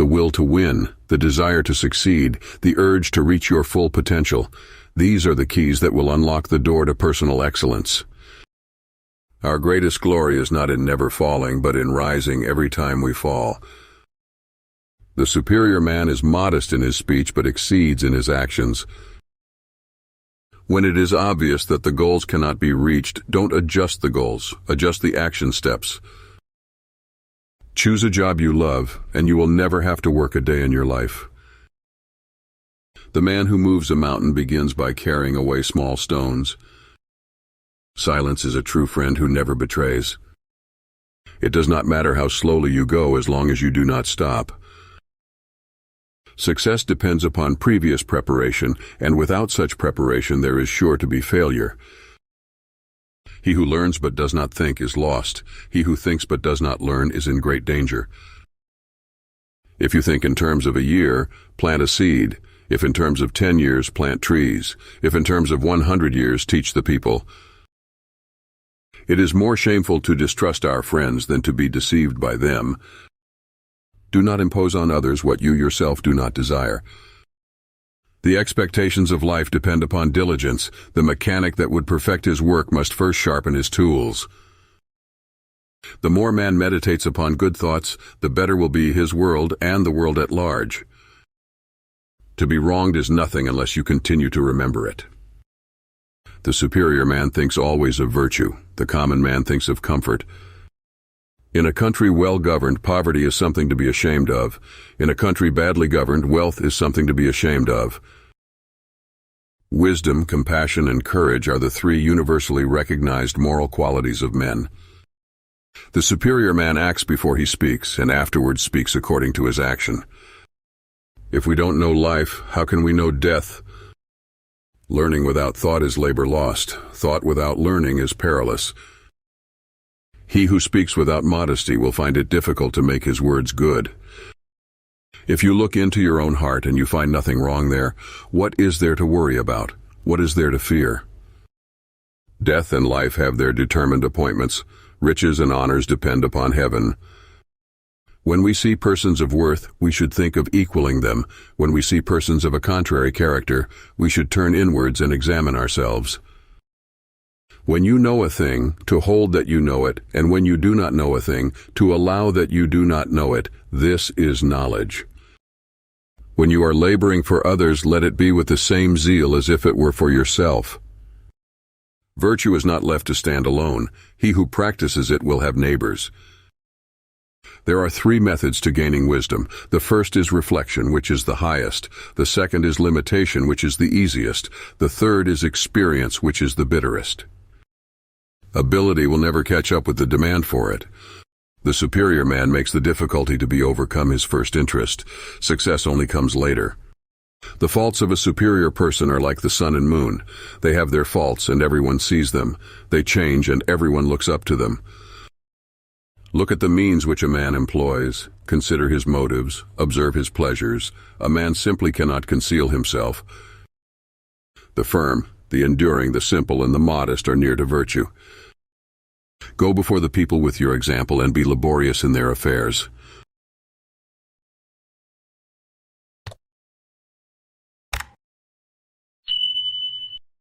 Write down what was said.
the will to win, the desire to succeed, the urge to reach your full potential. These are the keys that will unlock the door to personal excellence. Our greatest glory is not in never falling, but in rising every time we fall. The superior man is modest in his speech but exceeds in his actions. When it is obvious that the goals cannot be reached, don't adjust the goals, adjust the action steps. Choose a job you love, and you will never have to work a day in your life. The man who moves a mountain begins by carrying away small stones. Silence is a true friend who never betrays. It does not matter how slowly you go as long as you do not stop. Success depends upon previous preparation, and without such preparation there is sure to be failure. He who learns but does not think is lost. He who thinks but does not learn is in great danger. If you think in terms of a year, plant a seed. If in terms of 10 years, plant trees. If in terms of 100 years, teach the people. It is more shameful to distrust our friends than to be deceived by them. Do not impose on others what you yourself do not desire. The expectations of life depend upon diligence. The mechanic that would perfect his work must first sharpen his tools. The more man meditates upon good thoughts, the better will be his world and the world at large. To be wronged is nothing unless you continue to remember it. The superior man thinks always of virtue. The common man thinks of comfort. In a country well governed, poverty is something to be ashamed of. In a country badly governed, wealth is something to be ashamed of. Wisdom, compassion, and courage are the three universally recognized moral qualities of men. The superior man acts before he speaks, and afterwards speaks according to his action. If we don't know life, how can we know death? Learning without thought is labor lost. Thought without learning is perilous. He who speaks without modesty will find it difficult to make his words good. If you look into your own heart and you find nothing wrong there, what is there to worry about? What is there to fear? Death and life have their determined appointments. Riches and honors depend upon heaven. When we see persons of worth, we should think of equaling them. When we see persons of a contrary character, we should turn inwards and examine ourselves. When you know a thing, to hold that you know it, and when you do not know a thing, to allow that you do not know it, this is knowledge. When you are laboring for others, let it be with the same zeal as if it were for yourself. Virtue is not left to stand alone. He who practices it will have neighbors. There are three methods to gaining wisdom. The first is reflection, which is the highest. The second is limitation, which is the easiest. The third is experience, which is the bitterest. Ability will never catch up with the demand for it. The superior man makes the difficulty to be overcome his first interest. Success only comes later. The faults of a superior person are like the sun and moon. They have their faults and everyone sees them. They change and everyone looks up to them. Look at the means which a man employs. Consider his motives. Observe his pleasures. A man simply cannot conceal himself. The firm, the enduring, the simple, and the modest are near to virtue. Go before the people with your example and be laborious in their affairs.